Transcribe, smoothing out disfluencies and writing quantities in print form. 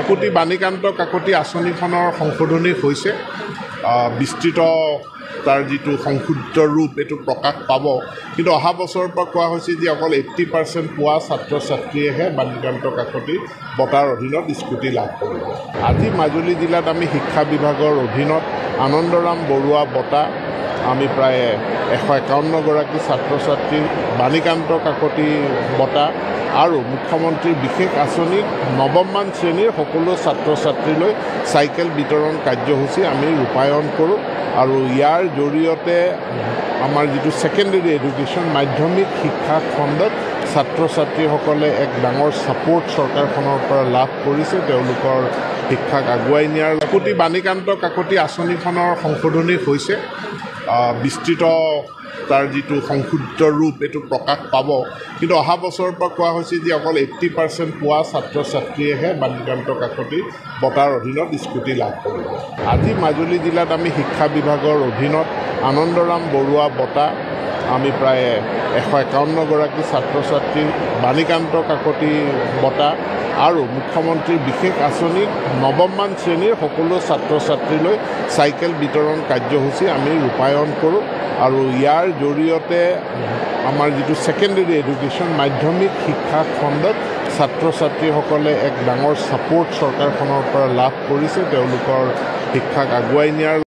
কাকতি বাণীকান্ত কাকতি আঁচনিখনৰ সংশোধনী হৈছে বিস্তৃত তাৰ যিটো সংশোধিত ৰূপ এইটো প্ৰকাশ পাব কিন্তু অহা বছৰৰ পৰা কোৱা হৈছে যে অকল 80% পোৱা ছাত্ৰ ছাত্ৰীয়েহে বাণীকান্ত কাকতি বঁটাৰ অধীনত স্কুটি লাভ কৰিব। আজি মাজুলী জিলাত আমি শিক্ষা বিভাগৰ অধীনত আনন্দৰাম বৰুৱা বঁটা আমি প্ৰায় 151 গৰাকী ছাত্ৰ ছাত্ৰীৰ বাণীকান্ত কাকতি বঁটা আৰু মুখ্যমন্ত্ৰীৰ বিশেষ আঁচনিত নৱমমান শ্ৰেণীৰ সকলো ছাত্ৰ ছাত্ৰীলৈ চাইকেল বিতৰণ কাৰ্যসূচী আমি ৰূপায়ণ কৰোঁ আৰু ইয়াৰ জৰিয়তে আমাৰ যিটো ছেকেণ্ডেৰী এডুকেশ্যন মাধ্যমিক শিক্ষা খণ্ডত ছাত্ৰ ছাত্ৰীসকলে এক ডাঙৰ ছাপোৰ্ট চৰকাৰখনৰ পৰা লাভ কৰিছে তেওঁলোকৰ শিক্ষাক আগুৱাই নিয়াৰ। কাকতি বাণীকান্ত কাকতি আঁচনিখনৰ সংশোধনী হৈছে বিস্তৃত তাৰ যিটো সংশোধিত ৰূপ এইটো প্ৰকাশ পাব কিন্তু অহা বছৰৰ পৰা কোৱা হৈছে যে অকল 80% পোৱা ছাত্ৰ ছাত্ৰীয়েহে বাণীকান্ত কাকতি বঁটাৰ অধীনত স্কুটি লাভ কৰিব। আজি মাজুলী জিলাত আমি শিক্ষা বিভাগৰ অধীনত আনন্দৰাম বৰুৱা বঁটা আমি প্ৰায় 151 গৰাকী ছাত্ৰ ছাত্ৰীৰ বাণীকান্ত কাকতি বঁটা আৰু মুখ্যমন্ত্ৰীৰ বিশেষ আঁচনিত নৱমমান শ্ৰেণীৰ সকলো ছাত্ৰ ছাত্ৰীলৈ চাইকেল বিতৰণ কাৰ্যসূচী আমি ৰূপায়ণ কৰোঁ আৰু ইয়াৰ জৰিয়তে আমাৰ যিটো ছেকেণ্ডেৰী এডুকেশ্যন মাধ্যমিক শিক্ষা খণ্ডত ছাত্ৰ ছাত্ৰীসকলে এক ডাঙৰ ছাপোৰ্ট চৰকাৰখনৰ পৰা লাভ কৰিছে তেওঁলোকৰ শিক্ষাক আগুৱাই নিয়াৰ।